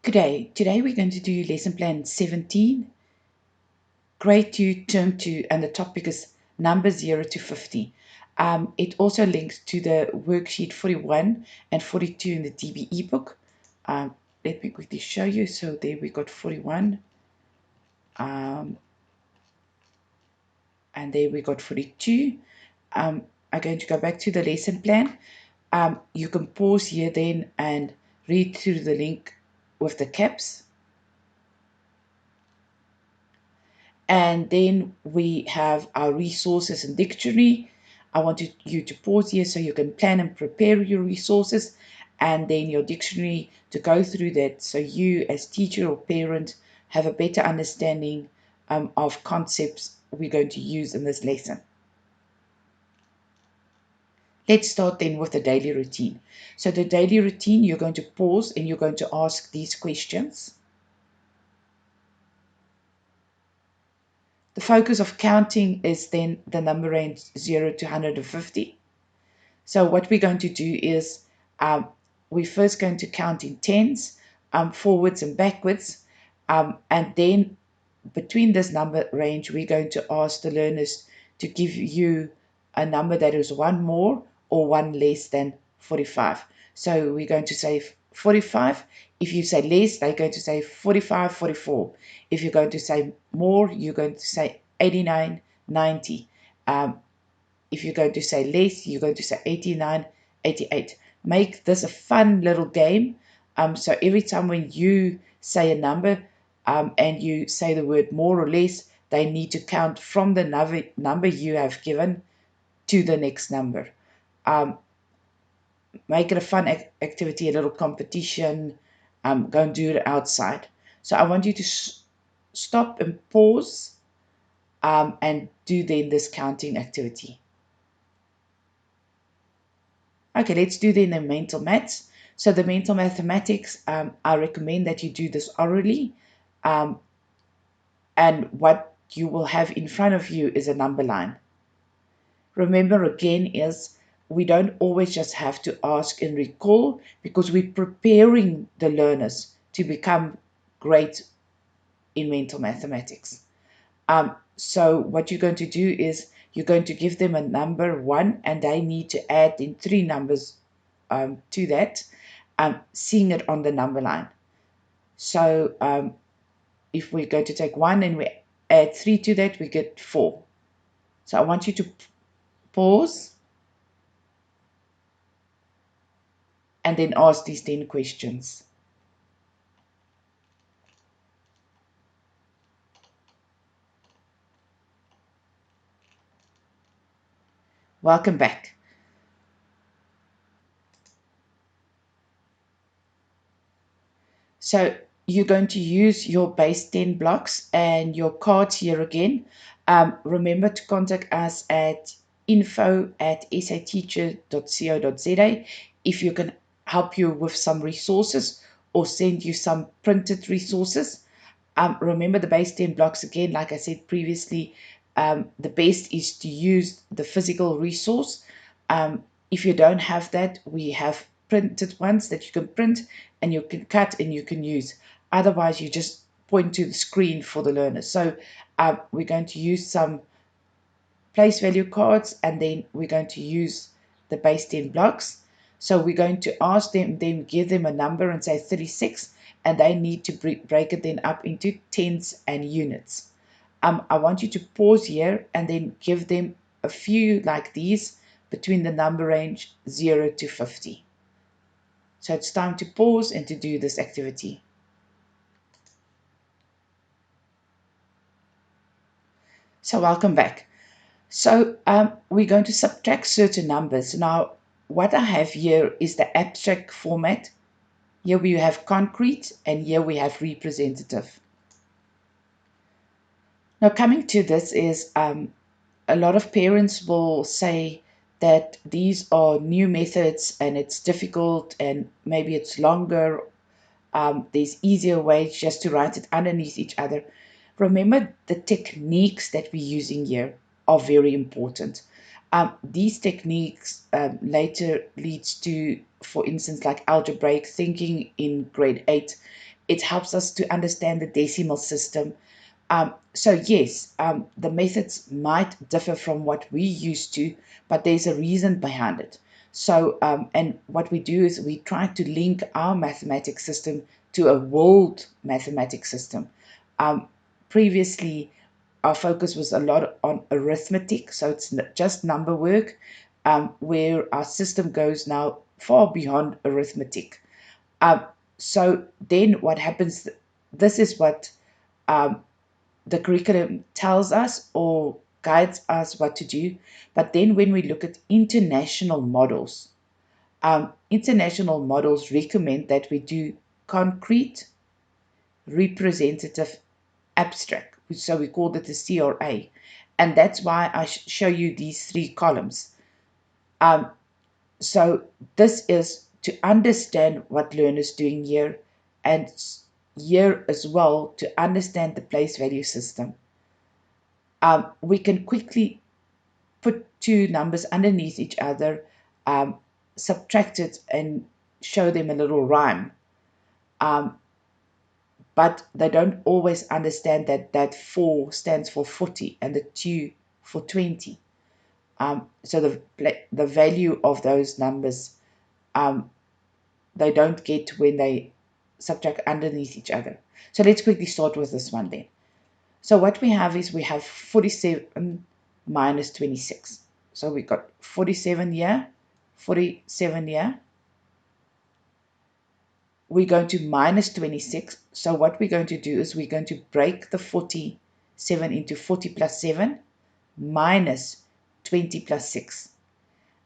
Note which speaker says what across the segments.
Speaker 1: Today we're going to do lesson plan 17, grade 2, term 2, and the topic is numbers 0 to 50. It also links to the worksheet 41 and 42 in the DBE book. Let me quickly show you. So there we got 41, and there we got 42. I'm going to go back to the lesson plan. You can pause here then and read through the link with the caps. And then we have our resources and dictionary. I wanted you to pause here so you can plan and prepare your resources and then your dictionary to go through that so you as teacher or parent have a better understanding of concepts we're going to use in this lesson. Let's start then with the daily routine. So the daily routine, you're going to pause and you're going to ask these questions. The focus of counting is then the number range 0 to 150. So what we're going to do is we're first going to count in tens, forwards and backwards, and then between this number range, we're going to ask the learners to give you a number that is one more or one less than 45. So we're going to say 45. If you say less, they're going to say 45, 44. If you're going to say more, you're going to say 89, 90. If you're going to say less, you're going to say 89, 88. Make this a fun little game. So every time when you say a number and you say the word more or less, they need to count from the number you have given to the next number. Make it a fun activity, a little competition. Go and do it outside. So I want you to stop and pause and do then this counting activity. Okay, let's do then the mental maths. So the mental mathematics, I recommend that you do this orally. Um, and what you will have in front of you is a number line. Remember again is we don't always just have to ask and recall because we're preparing the learners to become great in mental mathematics. So what you're going to do is you're going to give them a number 1 and they need to add in 3 numbers to that, seeing it on the number line. So if we're going to take 1 and we add 3 to that, we get 4. So I want you to pause and then ask these 10 questions. Welcome back. So you're going to use your base 10 blocks and your cards here again. Remember to contact us at info@sateacher.co.za if you can help you with some resources or send you some printed resources. Remember the base 10 blocks again, like I said previously, the best is to use the physical resource. If you don't have that, we have printed ones that you can print and you can cut and you can use. Otherwise, you just point to the screen for the learner. So we're going to use some place value cards and then we're going to use the base 10 blocks. So we're going to ask them, then give them a number and say 36, and they need to break it then up into tens and units. I want you to pause here and then give them a few like these between the number range 0 to 50. So it's time to pause and to do this activity. So welcome back. So we're going to subtract certain numbers. Now, what I have here is the abstract format. Here we have concrete and here we have representative. Now, coming to this is a lot of parents will say that these are new methods and it's difficult and maybe it's longer. There's easier ways just to write it underneath each other. Remember, the techniques that we're using here are very important. These techniques later leads to, for instance, like algebraic thinking in grade 8. it helps us to understand the decimal system. So yes, the methods might differ from what we used to, but there's a reason behind it. So, and what we do is we try to link our mathematics system to a world mathematics system. Um, Previously, our focus was a lot on arithmetic, so it's just number work, where our system goes now far beyond arithmetic. Um, so then what happens, this is what um, the curriculum tells us or guides us what to do. But then when we look at international models recommend that we do concrete, representative, abstract. So we call it the CRA. And that's why I show you these three columns. Um, so this is to understand what learners doing here, and here as well to understand the place value system. We can quickly put two numbers underneath each other, um, subtract it, and show them a little rhyme. Um, but they don't always understand that that 4 stands for 40 and the 2 for 20. So the value of those numbers, um, they don't get when they subtract underneath each other. So let's quickly start with this one then. So what we have is we have 47 minus 26. So we got 47 here, 47 here. We're going to minus 26. So what we're going to do is we're going to break the 47 into 40 plus 7 minus 20 plus 6.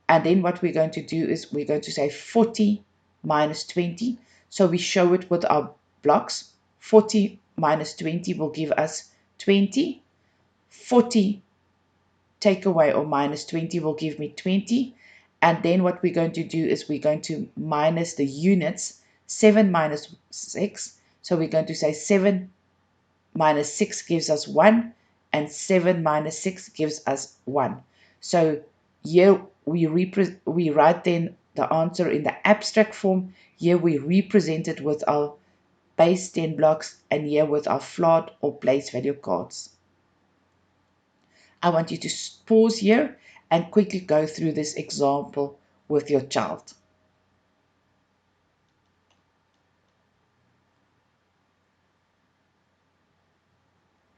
Speaker 1: And then what we're going to do is we're going to say 40 minus 20. So we show it with our blocks. 40 minus 20 will give us 20. 40 take away or minus 20 will give me 20. And then what we're going to do is we're going to minus the units. 7 minus 6. So we're going to say 7 minus 6 gives us 1. And 7 minus 6 gives us 1. So here we write then the answer in the abstract form. Here we represent it with our base 10 blocks, and here with our float or place value cards. I want you to pause here and quickly go through this example with your child.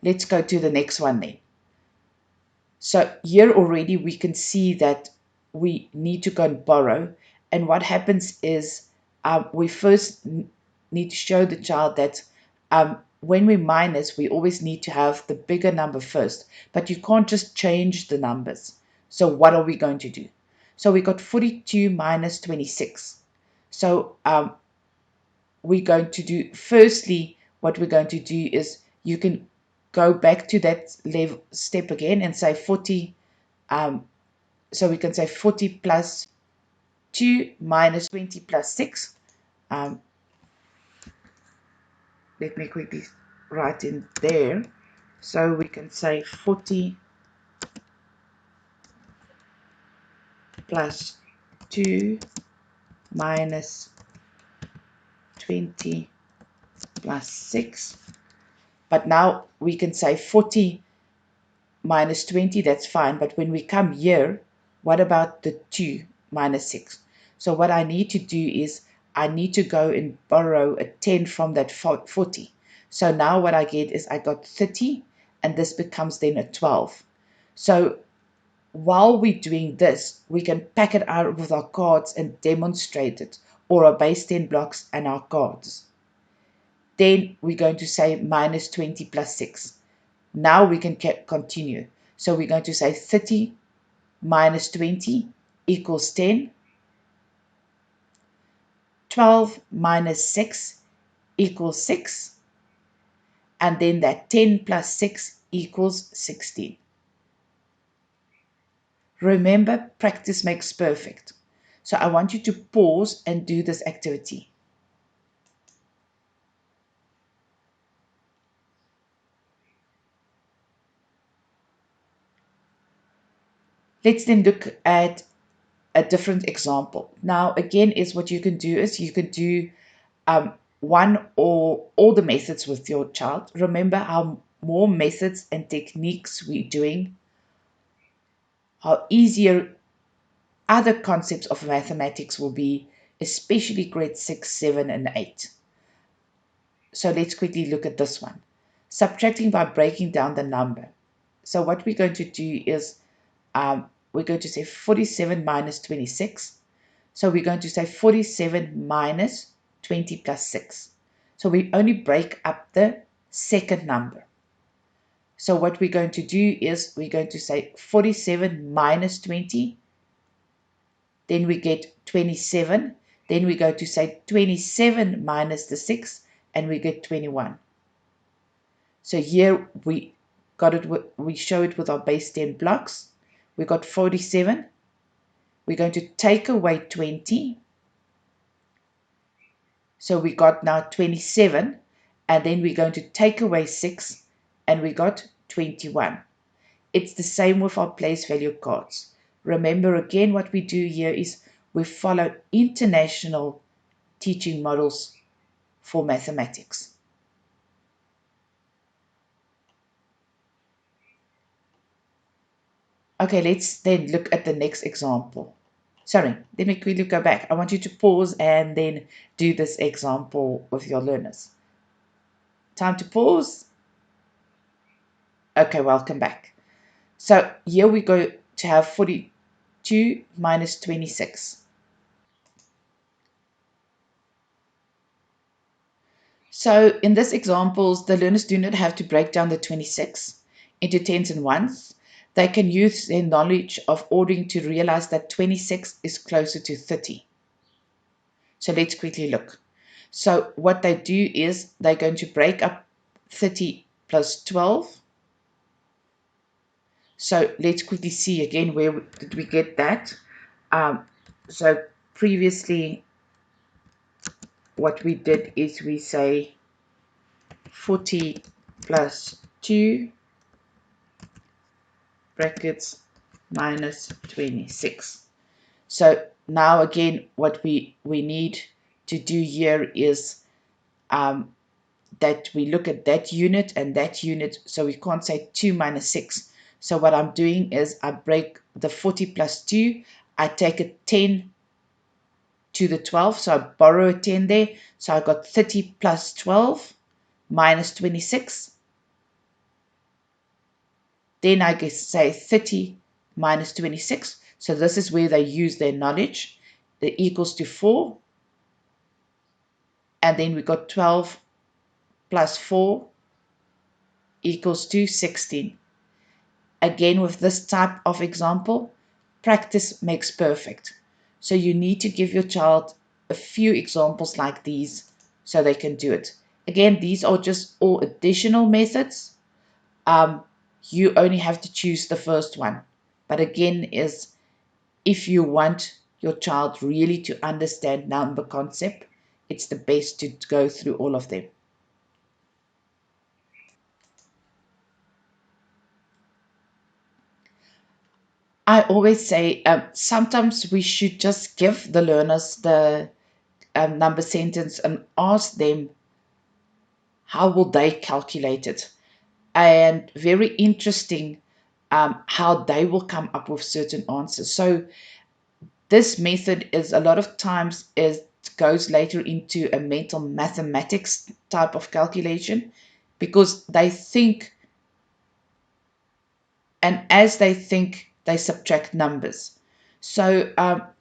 Speaker 1: Let's go to the next one then. So here already we can see that we need to go and borrow. And what happens is we first need to show the child that when we minus, we always need to have the bigger number first. But you can't just change the numbers. So what are we going to do? So we got 42 minus 26. So we're going to do, firstly, what we're going to do is you can go back to that level step again and say 40. So we can say 40 plus 2 minus 20 plus 6. Um, let me quickly write in there. So we can say 40 plus 2 minus 20 plus 6. But now we can say 40 minus 20, that's fine. But when we come here, what about the 2 minus 6? So what I need to do is I need to go and borrow a 10 from that 40. So now what I get is I got 30, and this becomes then a 12. So while we're doing this, we can pack it out with our cards and demonstrate it, or our base 10 blocks and our cards. Then we're going to say minus 20 plus 6. Now we can continue. So we're going to say 30 minus 20 equals 10. 12 minus 6 equals 6. And then that 10 plus 6 equals 16. Remember, practice makes perfect. So I want you to pause and do this activity. Let's then look at a different example. Now, again, is what you can do is you can do one or all the methods with your child, remember how more methods and techniques we're doing, how easier other concepts of mathematics will be, especially grade 6, 7, and 8. So let's quickly look at this one. Subtracting by breaking down the number. So what we're going to do is we're going to say 47 minus 26. So we're going to say 47 minus 20 plus 6. So we only break up the second number. So what we're going to do is we're going to say 47 minus 20. Then we get 27. Then we go to say 27 minus the 6, and we get 21. So here we got it. We show it with our base 10 blocks. We got 47. We're going to take away 20. So we got now 27. And then we're going to take away 6. And we got 21. It's the same with our place value cards. Remember again, what we do here is we follow international teaching models for mathematics. Okay, let's then look at the next example. Sorry, let me quickly go back. I want you to pause and then do this example with your learners. Time to pause. Okay, welcome back. So here we go to have 42 minus 26. So in this examples, the learners do not have to break down the 26 into tens and ones. They can use their knowledge of ordering to realize that 26 is closer to 30. So let's quickly look. So what they do is they're going to break up 30 plus 12. So let's quickly see again where did we get that. So previously what we did is we say 40 plus 2 brackets minus 26. So now again what we need to do here is that we look at that unit and that unit, so we can't say 2 minus 6. So what I'm doing is I break the 40 plus 2, I take a 10 to the 12, so I borrow a 10 there, so I got 30 plus 12 minus 26. Then I can say 30 minus 26, so this is where they use their knowledge. That equals to 4, and then we got 12 plus 4 equals to 16. Again, with this type of example, practice makes perfect. So you need to give your child a few examples like these so they can do it. Again, these are just all additional methods. You only have to choose the first one. But again, is if you want your child really to understand number concept, it's the best to go through all of them. I always say sometimes we should just give the learners the number sentence and ask them how will they calculate it. And very interesting how they will come up with certain answers. So this method is a lot of times it goes later into a mental mathematics type of calculation because they think, and as they think, they subtract numbers. So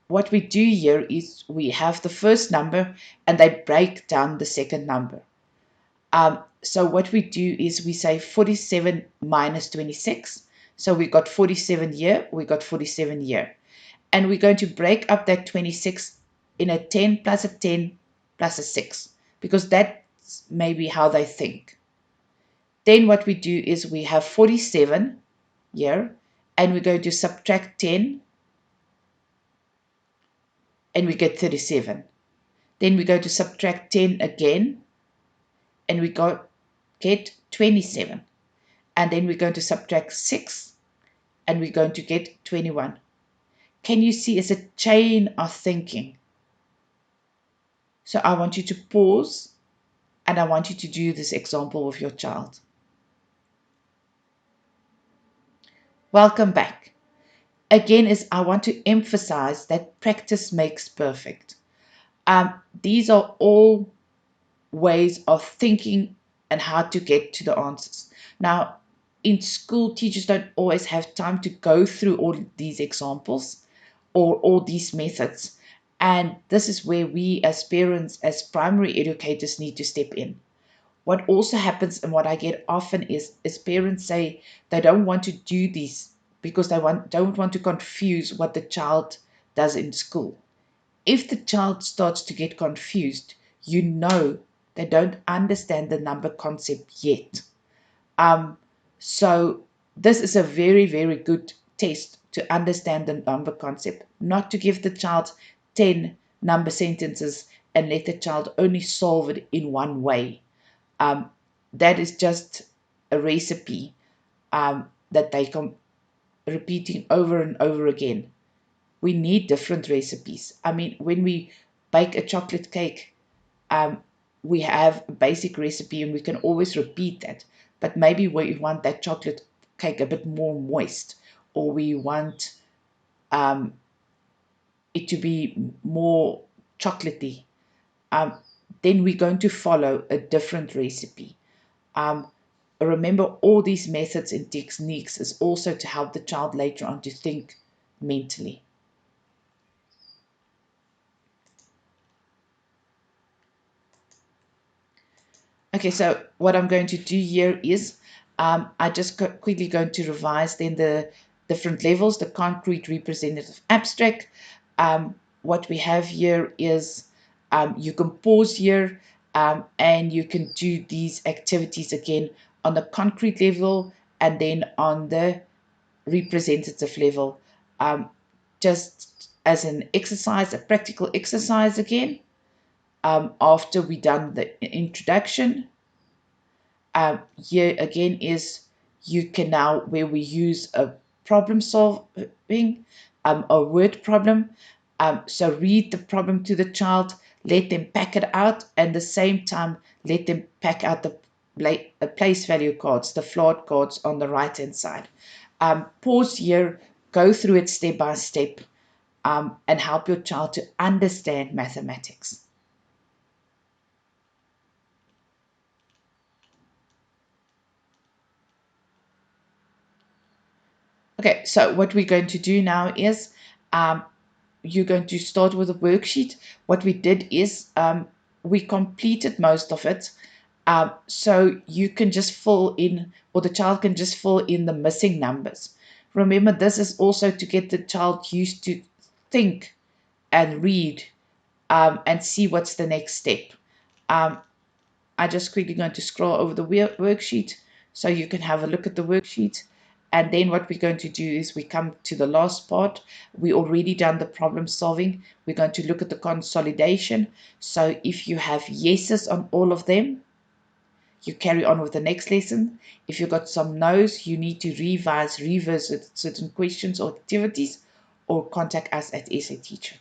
Speaker 1: what we do here is we have the first number and they break down the second number. So what we do is we say 47 minus 26. So we got 47 here, we got 47 here. And we're going to break up that 26 in a 10 plus a 10 plus a 6 because that's maybe how they think. Then what we do is we have 47 here and we're going to subtract 10 and we get 37. Then we go to subtract 10 again and we get 27. And then we're going to subtract 6 and we're going to get 21. Can you see it's a chain of thinking? So I want you to pause And I want you to do this example with your child. Welcome back. Again, is I want to emphasize that practice makes perfect. These are all ways of thinking and how to get to the answers. Now, in school, teachers don't always have time to go through all these examples or all these methods. And this is where we, as parents, as primary educators, need to step in. What also happens and what I get often is parents say they don't want to do this because don't want to confuse what the child does in school. If the child starts to get confused, you know they don't understand the number concept yet. Um, so this is a very, very good test to understand the number concept, not to give the child 10 number sentences and let the child only solve it in one way. Um, that is just a recipe that they come repeating over and over again. We need different recipes. I mean, when we bake a chocolate cake, um, we have a basic recipe and we can always repeat that. But maybe we want that chocolate cake a bit more moist, or we want um, it to be more chocolatey. Um, then we're going to follow a different recipe. Um, Remember, all these methods and techniques is also to help the child later on to think mentally. Okay, so what I'm going to do here is I just quickly going to revise then the different levels, the concrete, representative, abstract. What we have here is you can pause here and you can do these activities again on the concrete level and then on the representative level, just as an exercise, a practical exercise again. After we done the introduction, here again is you can now where we use a problem solving, a word problem. So read the problem to the child, let them pack it out, and the same time let them pack out the place value cards, the flawed cards on the right hand side. Pause here, go through it step by step, and help your child to understand mathematics. Okay, so what we're going to do now is um, you're going to start with a worksheet. What we did is we completed most of it. So you can just fill in, or the child can just fill in the missing numbers. Remember, this is also to get the child used to think and read and see what's the next step. Um, I just quickly going to scroll over the worksheet so you can have a look at the worksheet. And then what we're going to do is we come to the last part. We already done the problem solving. We're going to look at the consolidation. So if you have yeses on all of them, you carry on with the next lesson. If you got some no's, you need to revise, revisit certain questions or activities, or contact us at SA Teacher.